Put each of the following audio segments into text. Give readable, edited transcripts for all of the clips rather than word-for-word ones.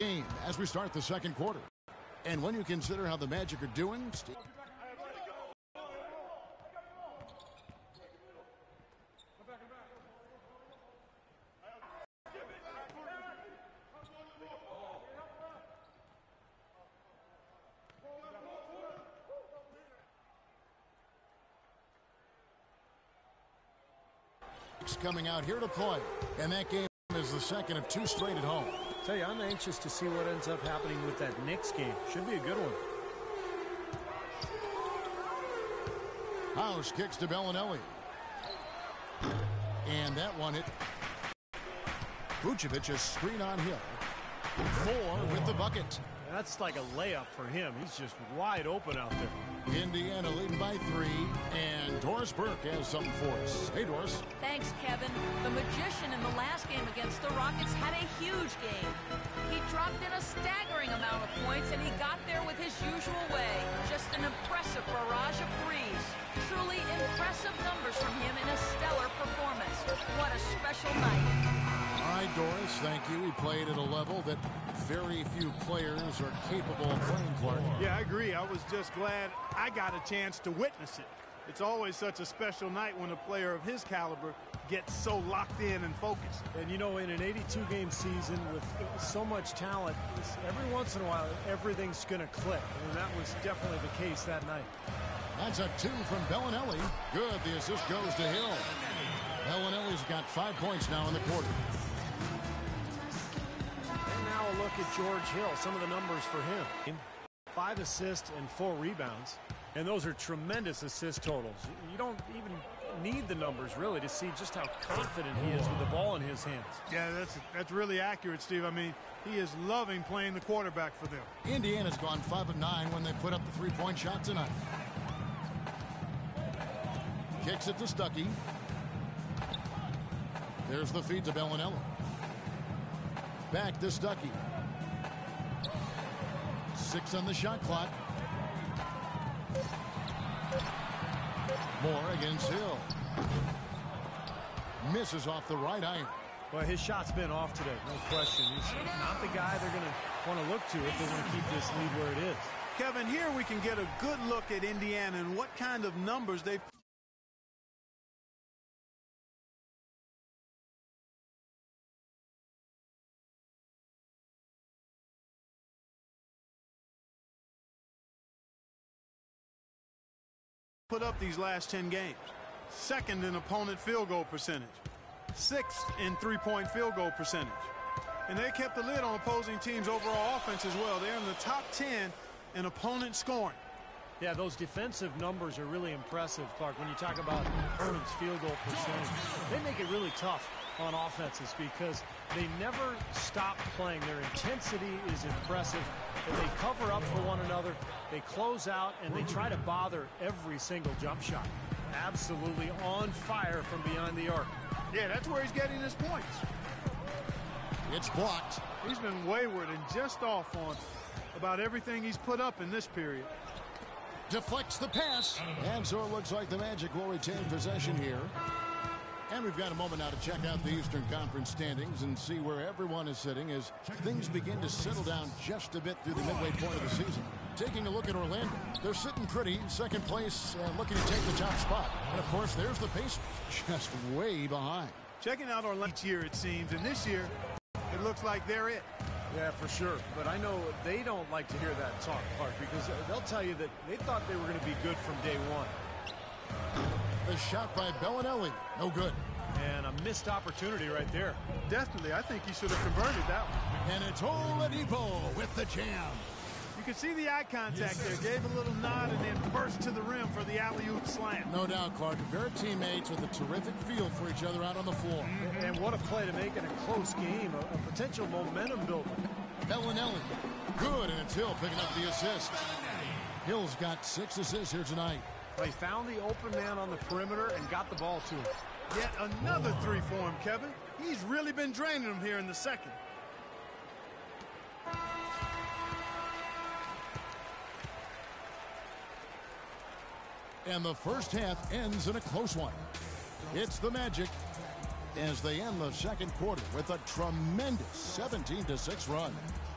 game as we start the second quarter. And when you consider how the Magic are doing, coming out here to play, and that game is the second of 2 straight at home. Tell you, I'm anxious to see what ends up happening with that Knicks game. Should be a good one. House kicks to Bellinelli, and that one hit Vucevic. A screen on Hill. 4 with the bucket. That's like a layup for him. He's just wide open out there. Indiana leading by 3, and Doris Burke has something for us. Hey, Doris. Thanks, Kevin. The Magician in the last game against the Rockets had a huge game. He dropped in a staggering amount of points, and he got there with his usual way. Just an impressive barrage of threes. Truly impressive numbers from him in a stellar performance. What a special night. All right, Doris, thank you. He played at a level that very few players are capable of playing, Clark. Yeah, I agree. I was just glad I got a chance to witness it. It's always such a special night when a player of his caliber gets so locked in and focused. And, you know, in an 82-game season with so much talent, every once in a while, everything's going to click. And that was definitely the case that night. That's a 2 from Bellinelli. Good. The assist goes to Hill. Bellinelli's got 5 points now in the quarter. Now a look at George Hill, some of the numbers for him. 5 assists and 4 rebounds, and those are tremendous assist totals. You don't even need the numbers, really, to see just how confident he is with the ball in his hands. Yeah, that's really accurate, Steve. I mean, he is loving playing the quarterback for them. Indiana's gone 5 of 9 when they put up the 3-point shot tonight. Kicks it to Stuckey. There's the feed to Bellinelli. Back to Stuckey. 6 on the shot clock. Moore against Hill. Misses off the right iron. Well, his shot's been off today, no question. He's not the guy they're going to want to look to if they want to keep this lead where it is. Kevin, here we can get a good look at Indiana and what kind of numbers they've put up these last 10 games. 2nd in opponent field goal percentage. 6th in 3-point field goal percentage. And they kept the lid on opposing teams' overall offense as well. They're in the top 10 in opponent scoring. Yeah, those defensive numbers are really impressive, Clark, when you talk about opponent's field goal percentage. They make it really tough on offenses because they never stop playing. Their intensity is impressive. They cover up for one another, they close out, and they try to bother every single jump shot. Absolutely on fire from behind the arc. Yeah, that's where he's getting his points. It's blocked. He's been wayward and just off on about everything he's put up in this period. Deflects the pass. And so it looks like the Magic will retain possession here. And we've got a moment now to check out the Eastern Conference standings and see where everyone is sitting as things begin to settle down just a bit through the midway point of the season. Taking a look at Orlando, they're sitting pretty, 2nd place, looking to take the top spot. And, of course, there's the Pacers, just way behind. Checking out Orlando each year, it seems, and this year, it looks like they're it. Yeah, for sure. But I know they don't like to hear that talk, Clark, because they'll tell you that they thought they were going to be good from day one. The shot by Bellinelli, no good. And a missed opportunity right there. Definitely, I think he should have converted that one. And it's Oladipo with the jam. You can see the eye contact there. Gave a little nod and then burst to the rim for the alley-oop slam. No doubt, Clark. They're teammates with a terrific feel for each other out on the floor. And what a play to make it a close game, a potential momentum builder. Bellinelli, good, and it's Hill picking up the assist. Hill's got 6 assists here tonight. They found the open man on the perimeter and got the ball to him. Yet another 3 for him, Kevin. He's really been draining them here in the second. And the first half ends in a close one. It's the Magic as they end the second quarter with a tremendous 17-6 run.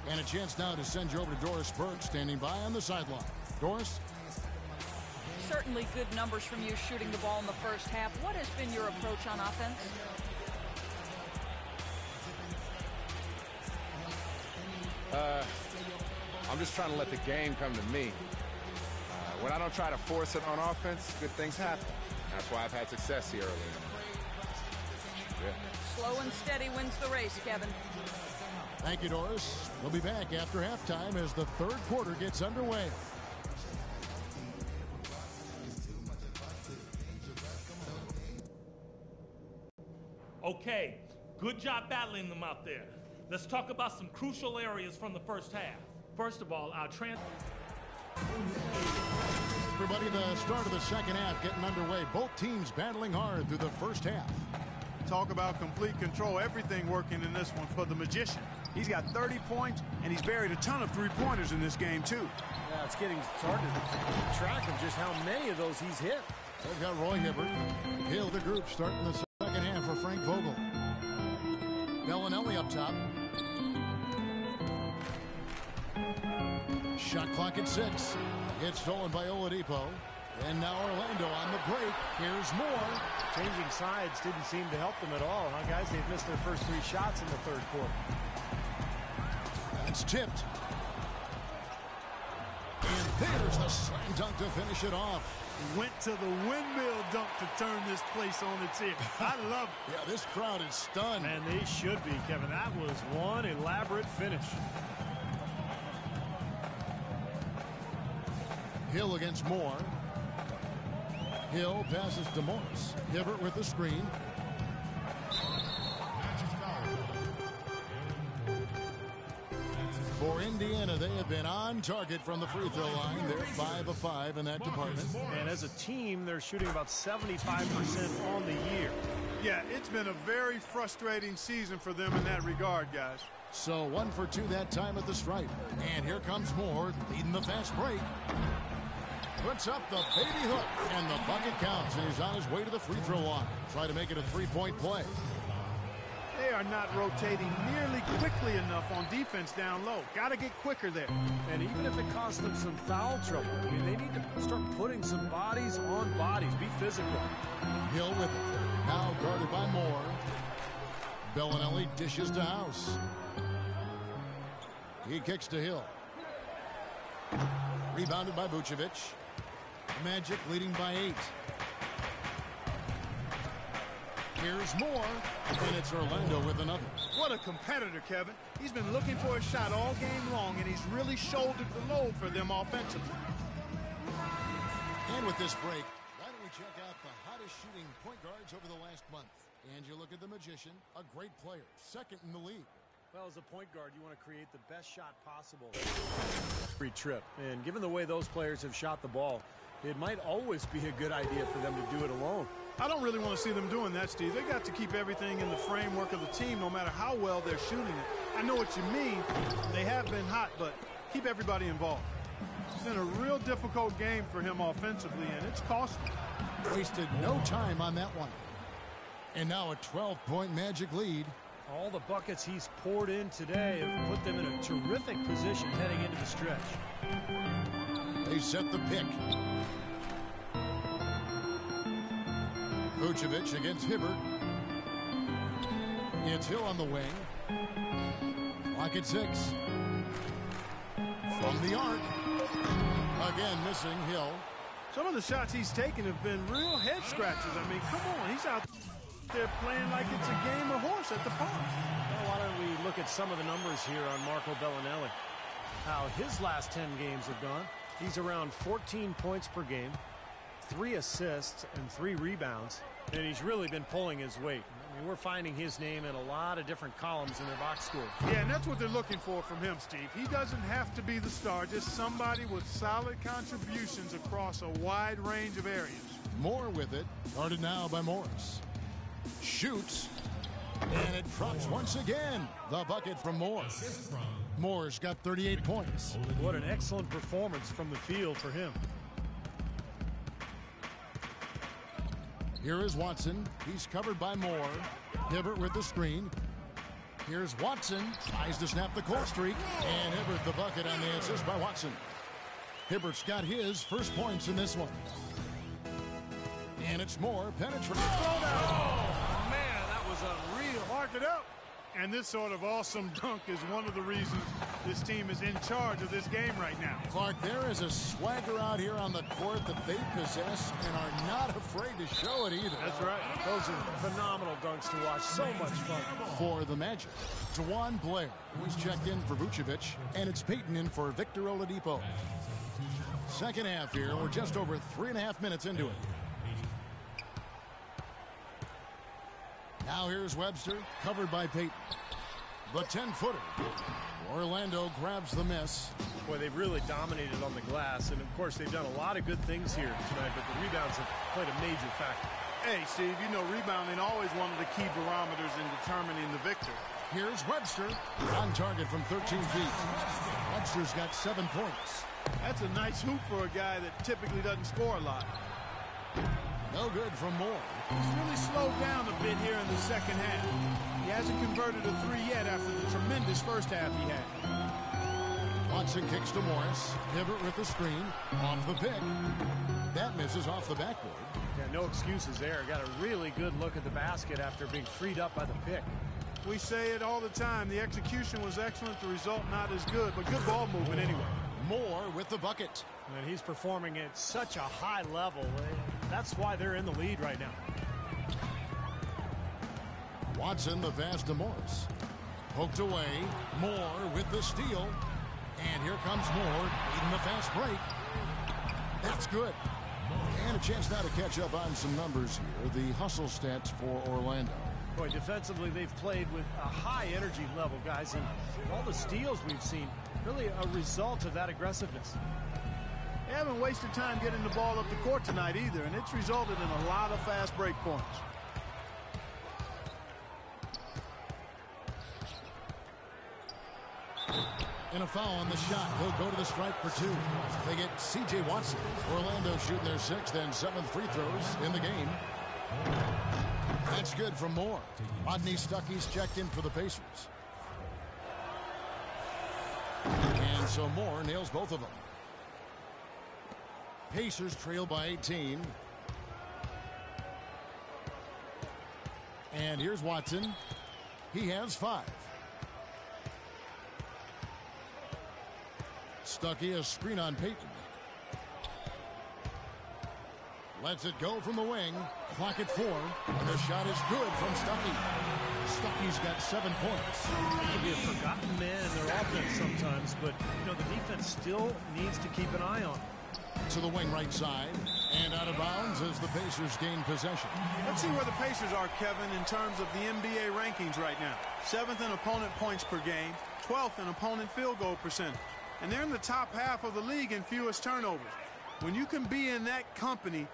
And a chance now to send you over to Doris Burke, standing by on the sideline. Doris? Certainly good numbers from you shooting the ball in the first half. What has been your approach on offense? I'm just trying to let the game come to me. When I don't try to force it on offense, good things happen. That's why I've had success here early. Slow and steady wins the race, Kevin. Thank you, Doris. We'll be back after halftime as the third quarter gets underway. Okay, good job battling them out there. Let's talk about some crucial areas from the first half. First of all, Everybody, the start of the second half getting underway. Both teams battling hard through the first half. Talk about complete control. Everything working in this one for the Magician. He's got 30 points, and he's buried a ton of three-pointers in this game, too. Yeah, it's getting started to keep track of just how many of those he's hit. They've got Roy Hibbert. Hill, the group, starting the second half for Frank Vogel. Bellinelli up top. Shot clock at 6. It's stolen by Oladipo. And now Orlando on the break. Here's Moore. Changing sides didn't seem to help them at all. Huh, guys? They've missed their first 3 shots in the third quarter. It's tipped. And there's the slam dunk to finish it off. Went to the windmill dunk to turn this place on its ear. I love it. Yeah, this crowd is stunned. And they should be, Kevin. That was one elaborate finish. Hill against Moore. Hill passes to Morris. Hibbert with the screen. For Indiana, they have been on target from the free throw line. They're 5 of 5 in that department. And as a team, they're shooting about 75% on the year. Yeah, it's been a very frustrating season for them in that regard, guys. So 1 for 2 that time at the stripe. And here comes Moore, leading the fast break. Puts up the baby hook, and the bucket counts, and he's on his way to the free throw line. Try to make it a three-point play. They are not rotating nearly quickly enough on defense down low. Got to get quicker there. And even if it costs them some foul trouble, I mean, they need to start putting some bodies on bodies. Be physical. Hill with it. Now guarded by Moore. Bellinelli dishes to House. He kicks to Hill. Rebounded by Vucevic. Magic leading by 8. Here's Moore, and it's Orlando with another. What a competitor, Kevin. He's been looking for a shot all game long, and he's really shouldered the load for them offensively. And with this break, why don't we check out the hottest shooting point guards over the last month? And you look at the Magician, a great player, second in the league. Well, as a point guard, you want to create the best shot possible every trip. And given the way those players have shot the ball, it might always be a good idea for them to do it alone. I don't really want to see them doing that, Steve. They got to keep everything in the framework of the team no matter how well they're shooting it. I know what you mean. They have been hot, but keep everybody involved. It's been a real difficult game for him offensively, and it's costly. Wasted no time on that one. And now a 12-point Magic lead. All the buckets he's poured in today have put them in a terrific position heading into the stretch. They set the pick. Vucevic against Hibbert. It's Hill on the wing. Clock at 6. From the arc. Again missing Hill. Some of the shots he's taken have been real head scratchers. I mean, come on. He's out there playing like it's a game of horse at the park. Well, why don't we look at some of the numbers here on Marco Bellinelli. How his last 10 games have gone. He's around 14 points per game, 3 assists, and 3 rebounds. And he's really been pulling his weight. I mean, we're finding his name in a lot of different columns in their box score. Yeah, and that's what they're looking for from him, Steve. He doesn't have to be the star, just somebody with solid contributions across a wide range of areas. Moore with it. Guarded now by Morris. Shoots. And it drops once again. The bucket from Moore. Moore's got 38 points. What an excellent performance from the field for him. Here is Watson. He's covered by Moore. Hibbert with the screen. Here's Watson. Tries to snap the cold streak. And Hibbert the bucket on the assist by Watson. Hibbert's got his first points in this one. And it's Moore penetrating. Oh, man, that was unreal. Mark it up. And this sort of awesome dunk is one of the reasons this team is in charge of this game right now. Clark, there is a swagger out here on the court that they possess and are not afraid to show it either. That's right. Those are phenomenal dunks to watch. So much fun. For the Magic, Juwan Blair, who's checked in for Vucevic, and it's Peyton in for Victor Oladipo. Second half here. We're just over 3.5 minutes into it. Now here's Webster, covered by Peyton. The 10-footer. Orlando grabs the miss. Boy, they've really dominated on the glass, and of course they've done a lot of good things here tonight, but the rebounds have played a major factor. Hey, Steve, you know rebounding always one of the key barometers in determining the victor. Here's Webster, on target from 13 feet. Webster's got 7 points. That's a nice hoop for a guy that typically doesn't score a lot. No good from Moore. He's really slowed down a bit here in the second half. He hasn't converted a three yet after the tremendous first half he had. Watson kicks to Morris. Hibbert with the screen. Off the pick. That misses off the backboard. Yeah, no excuses there. Got a really good look at the basket after being freed up by the pick. We say it all the time. The execution was excellent. The result not as good, but good ball movement anyway. Moore with the bucket. And he's performing at such a high level. That's why they're in the lead right now. Watson the pass to Morris. Poked away. Moore with the steal. And here comes Moore leading the fast break. That's good. And a chance now to catch up on some numbers here. The hustle stats for Orlando. Boy, defensively, they've played with a high energy level, guys. And all the steals we've seen, really a result of that aggressiveness. They haven't wasted time getting the ball up the court tonight either, and it's resulted in a lot of fast break points. And a foul on the shot. He'll go to the stripe for 2. They get C.J. Watson. Orlando shooting their 6th and 7th free throws in the game. That's good from Moore. Rodney Stuckey's checked in for the Pacers. And so Moore nails both of them. Pacers trail by 18. And here's Watson. He has 5. Stuckey, a screen on Peyton. Lets it go from the wing. Clock at 4. And the shot is good from Stuckey. Stuckey's got 7 points. He can be a forgotten man in their offense sometimes, but, you know, the defense still needs to keep an eye on him. To the wing right side. And out of bounds as the Pacers gain possession. Let's see where the Pacers are, Kevin, in terms of the NBA rankings right now. 7th in opponent points per game. 12th in opponent field goal percentage. And they're in the top half of the league in fewest turnovers. When you can be in that company,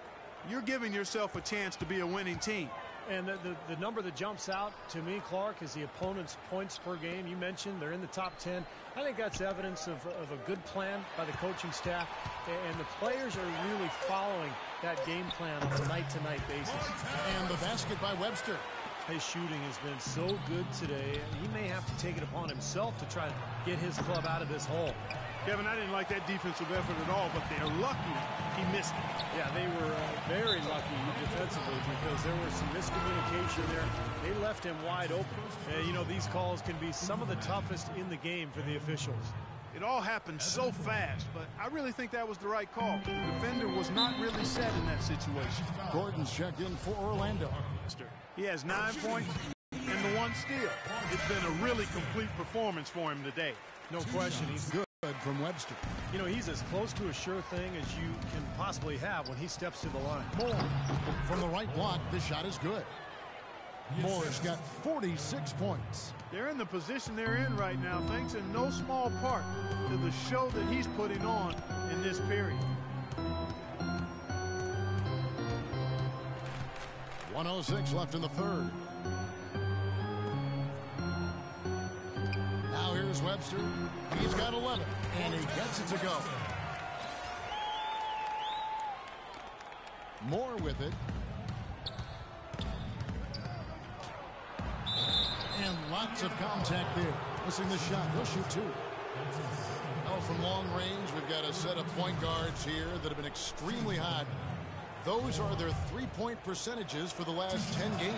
you're giving yourself a chance to be a winning team. And the number that jumps out to me, Clark, is the opponent's points per game. You mentioned they're in the top 10. I think that's evidence of a good plan by the coaching staff. And the players are really following that game plan on a night-to-night basis. And the basket by Webster. His shooting has been so good today. He may have to take it upon himself to try to get his club out of this hole. Kevin, I didn't like that defensive effort at all, but they're lucky he missed it. Yeah, they were very lucky defensively because there was some miscommunication there. They left him wide open. You know, these calls can be some of the toughest in the game for the officials. It all happened so fast, but I really think that was the right call. The defender was not really set in that situation. Gordon's checked in for Orlando. He has 9 points and the 1 steal. It's been a really complete performance for him today. No question, he's good. From Webster. You know, he's as close to a sure thing as you can possibly have when he steps to the line. Moore from the right block. This shot is good. Moore's got 46 points. They're in the position they're in right now thanks in no small part to the show that he's putting on in this period. 1:06 left in the third. Now here's Webster. He's got 11, and he gets it to go. Moore with it. Lots of contact there. Missing the shot. He'll shoot two. Oh, from long range, we've got a set of point guards here that have been extremely hot. Those are their three-point percentages for the last 10 games.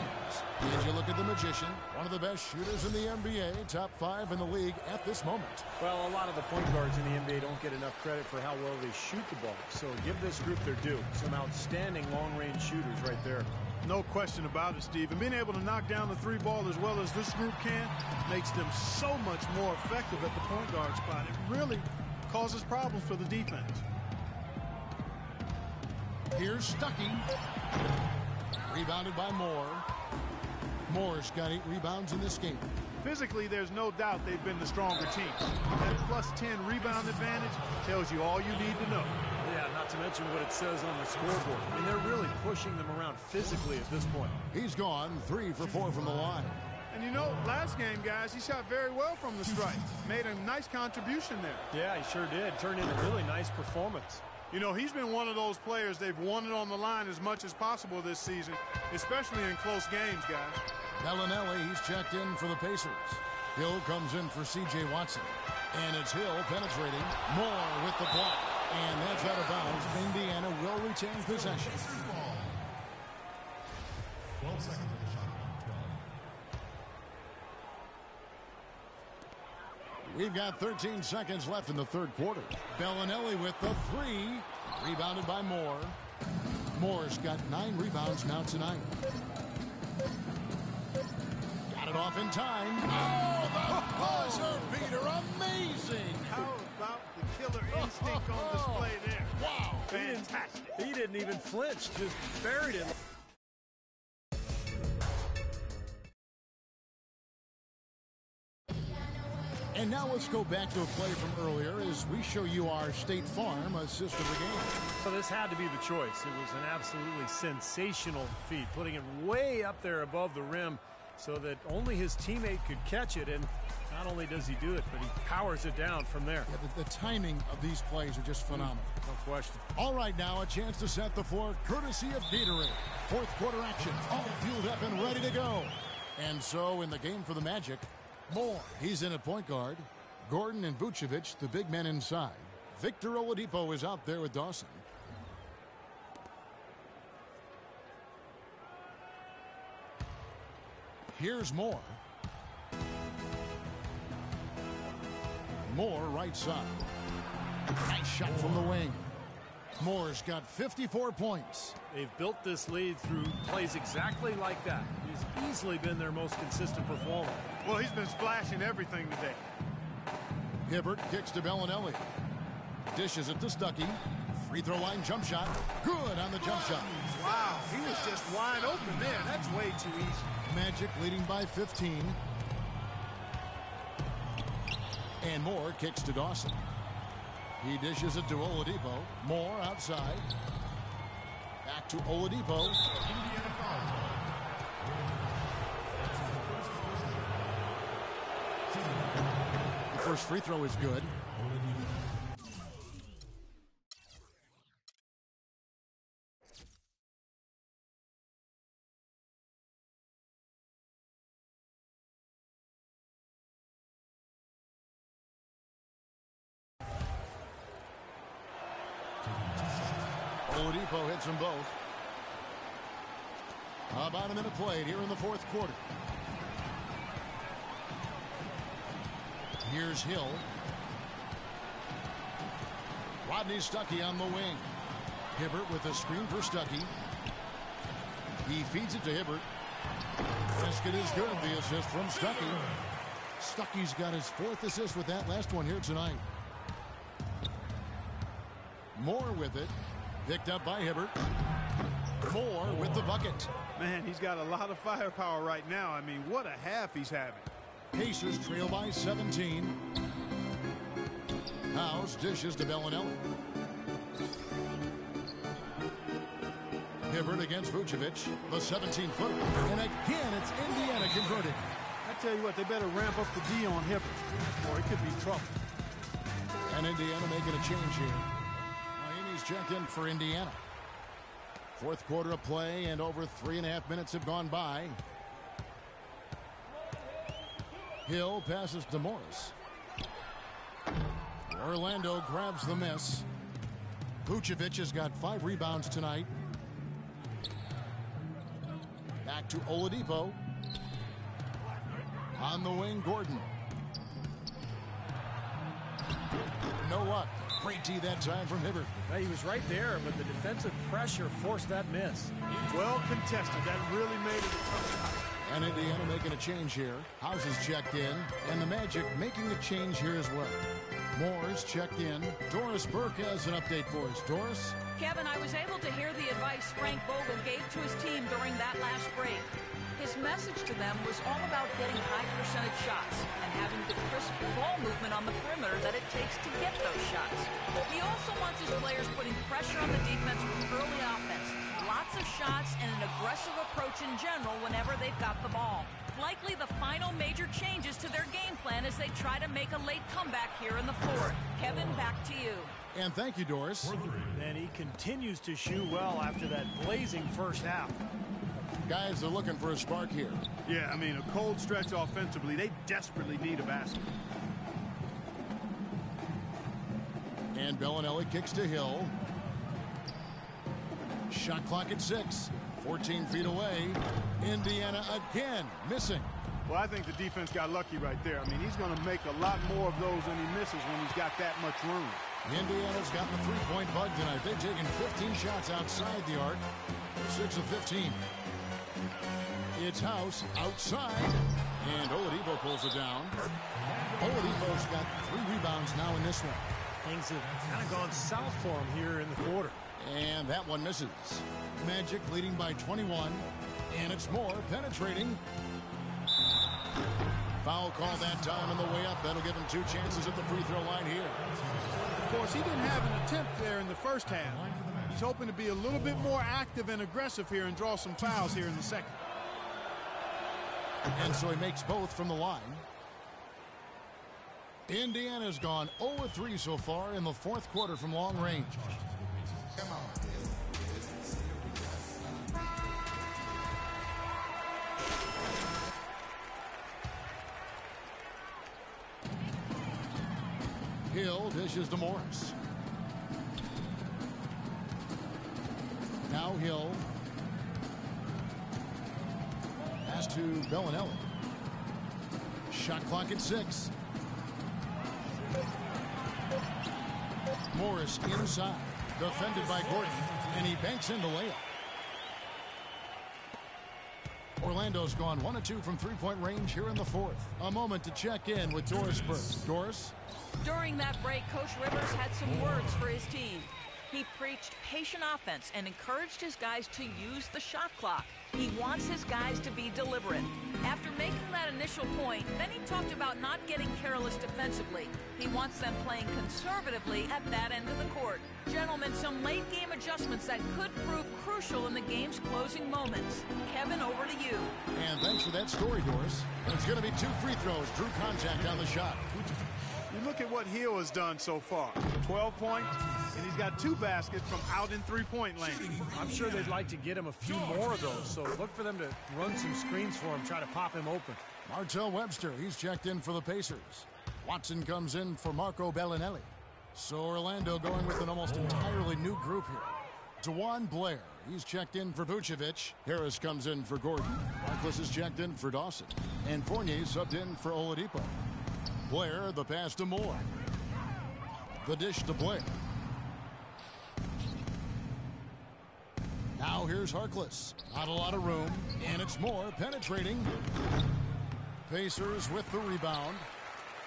As you look at the Magician, one of the best shooters in the NBA, top 5 in the league at this moment. Well, a lot of the point guards in the NBA don't get enough credit for how well they shoot the ball. So give this group their due. Some outstanding long-range shooters right there. No question about it, Steve. And being able to knock down the three ball as well as this group can makes them so much more effective at the point guard spot. It really causes problems for the defense. Here's Stuckey. Rebounded by Moore. Moore's got 8 rebounds in this game. Physically, there's no doubt they've been the stronger team. That +10 rebound advantage tells you all you need to know. Yeah, not to mention what it says on the scoreboard. I mean, they're really pushing them around physically at this point. He's gone 3 for 4 from the line. And you know, last game, guys, he shot very well from the stripe. Made a nice contribution there. Yeah, he sure did. Turned in a really nice performance. You know, he's been one of those players they've wanted on the line as much as possible this season, especially in close games, guys. Bellinelli, he's checked in for the Pacers. Hill comes in for C.J. Watson. And it's Hill penetrating. Moore with the block. And that's out of bounds. Indiana will retain possession. 12 seconds on the shot. 12. We've got 13 seconds left in the third quarter. Bellinelli with the 3. Rebounded by Moore. Moore's got 9 rebounds now tonight. Got it off in time. Oh, the buzzer beater. Amazing. How about the killer instinct on display there? Wow. Fantastic. He didn't even flinch, just buried it. And now let's go back to a play from earlier as we show you our State Farm assist of the game. So this had to be the choice. It was an absolutely sensational feat, putting it way up there above the rim so that only his teammate could catch it. And not only does he do it, but he powers it down from there. Yeah, the timing of these plays are just phenomenal. No question. All right, now a chance to set the floor courtesy of Gatorade. Fourth quarter action, all fueled up and ready to go. And so in the game for the Magic, Moore, he's in at point guard. Gordon and Vucevic, the big men inside. Victor Oladipo is out there with Dawson. Here's Moore. Moore right side. Nice shot from the wing. Moore's got 54 points. They've built this lead through plays exactly like that. He's easily been their most consistent performer. Well, he's been splashing everything today. Hibbert kicks to Bellinelli. Dishes it to Stuckey. Free throw line jump shot. Good on the jump shot. Wow, he was just wide open there. That's way too easy. Magic leading by 15. And Moore kicks to Dawson. He dishes it to Oladipo. Moore outside. Back to Oladipo. The first free throw is good. Oladipo hits them both. About a minute played here in the fourth quarter. Here's Hill. Rodney Stuckey on the wing. Hibbert with a screen for Stuckey. He feeds it to Hibbert. Basket is good. The assist from Stuckey. Stuckey's got his 4th assist with that last one here tonight. Moore with it. Picked up by Hibbert. Moore with the bucket. Man, he's got a lot of firepower right now. I mean, what a half he's having. Pacers trail by 17. House dishes to Bellinelli. Hibbert against Vucevic. The 17-footer. And again, it's Indiana converted. I tell you what, they better ramp up the D on Hibbert, or it could be trouble. And Indiana making a change here. He's checked in for Indiana. Fourth quarter of play, and over 3.5 minutes have gone by. Hill passes to Morris. Orlando grabs the miss. Vucevic has got 5 rebounds tonight. Back to Oladipo. On the wing, Gordon. No luck. Great D that time from Hibbert. He was right there, but the defensive pressure forced that miss. Well contested. That really made it a tough shot. And Indiana making a change here. House is checked in, and the Magic making a change here as well. Moore's checked in. Doris Burke has an update for us. Doris? Kevin, I was able to hear the advice Frank Vogel gave to his team during that last break. His message to them was all about getting high percentage shots and having the crisp ball movement on the perimeter that it takes to get those shots. He also wants his players putting pressure on the defense with early offense, lots of shots, and an aggressive approach in general whenever they've got the ball. Likely the final major changes to their game plan as they try to make a late comeback here in the fourth. Kevin, back to you. And thank you, Doris. And he continues to shoot well after that blazing first half. Guys are looking for a spark here. Yeah, I mean, a cold stretch offensively. They desperately need a basket. And Bellinelli kicks to Hill. Shot clock at 6. 14 feet away. Indiana again missing. Well, I think the defense got lucky right there. I mean, he's going to make a lot more of those than he misses when he's got that much room. Indiana's gotten the three-point bug tonight. They've taken 15 shots outside the arc. 6 of 15. It's House outside. And Oladipo pulls it down. Oladipo's got 3 rebounds now in this one. Things have kind of gone south for him here in the quarter. And that one misses. Magic leading by 21. And it's Moore penetrating. Foul call that time on the way up. That'll give him 2 chances at the free throw line here. Of course, he didn't have an attempt there in the first half. He's hoping to be a little bit more active and aggressive here and draw some fouls here in the second. And so he makes both from the line. Indiana's gone 0-3 so far in the fourth quarter from long range. Hill dishes to Morris. Now Hill. Pass to Bellinelli. Shot clock at 6. Morris inside. Defended by Gordon. And he banks in the layup. Orlando's gone 1 of 2 from three-point range here in the fourth. A moment to check in with Doris Burke. Doris? During that break, Coach Rivers had some words for his team. He preached patient offense and encouraged his guys to use the shot clock. He wants his guys to be deliberate. After making that initial point, then he talked about not getting careless defensively. He wants them playing conservatively at that end of the court. Gentlemen, some late game adjustments that could prove crucial in the game's closing moments. Kevin, over to you. And thanks for that story, Doris. It's going to be 2 free throws. Drew contact on the shot. You look at what Hill has done so far. 12 points, and he's got 2 baskets from out in three-point land. I'm sure they'd like to get him a few more of those, so look for them to run some screens for him, try to pop him open. Martell Webster, he's checked in for the Pacers. Watson comes in for Marco Bellinelli. So Orlando going with an almost entirely new group here. DeJuan Blair, he's checked in for Vucevic. Harris comes in for Gordon. Marcus is checked in for Dawson. And Fournier subbed in for Oladipo. Blair, the pass to Moore. The dish to Blair. Now here's Harkless. Not a lot of room. And it's Moore penetrating. Pacers with the rebound.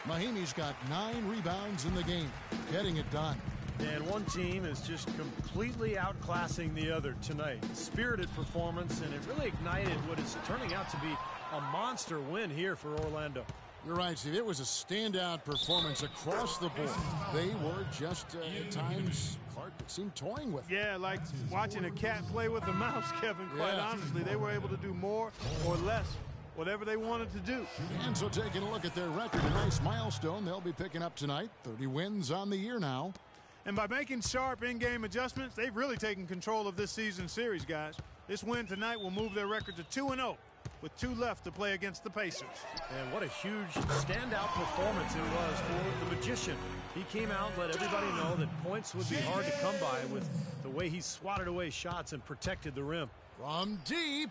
Mahimi's got 9 rebounds in the game. Getting it done. And one team is just completely outclassing the other tonight. Spirited performance, and it really ignited what is turning out to be a monster win here for Orlando. You're right, Steve. It was a standout performance across the board. They were just, at times, Clark, it seemed toying with. Yeah, like watching a cat play with a mouse, Kevin, quite honestly. They were able to do more or less, whatever they wanted to do. And so taking a look at their record, a nice milestone they'll be picking up tonight. 30 wins on the year now. And by making sharp in-game adjustments, they've really taken control of this season series, guys. This win tonight will move their record to 2-0. with 2 left to play against the Pacers. And what a huge standout performance it was for the Magician. He came out and let everybody know that points would be hard to come by with the way he swatted away shots and protected the rim. From deep,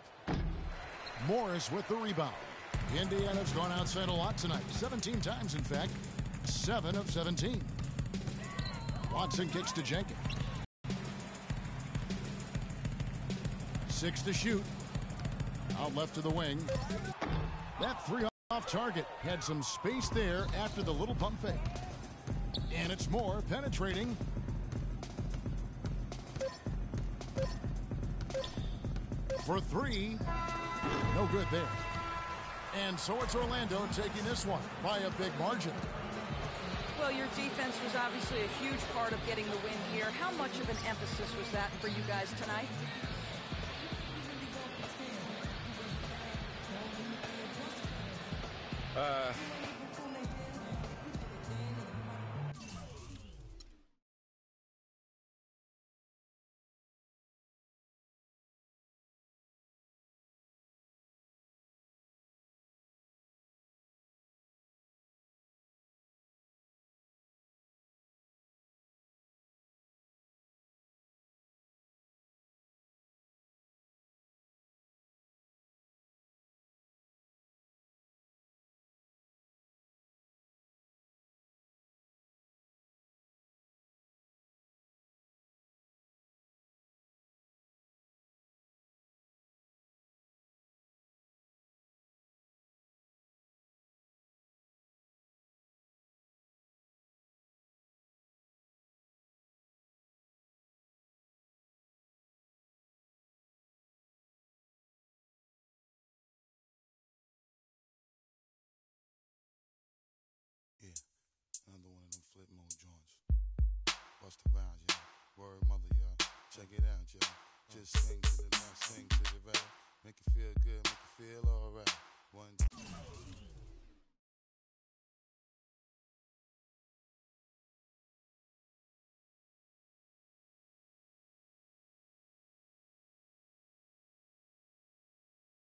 Morris with the rebound. Indiana's gone outside a lot tonight. 17 times, in fact. 7 of 17. Watson kicks to Jenkins. 6 to shoot. Out left to the wing. That 3 off target. Had some space there after the little pump fake. And it's more penetrating. For 3. No good there. And so it's Orlando taking this one by a big margin. Well, your defense was obviously a huge part of getting the win here. How much of an emphasis was that for you guys tonight? Another one of them flip mode joints. Bust around, y'all. Word mother, y'all. Check it out, y'all. Just swing to the left, swing to the right. Make it feel good, make it feel alright.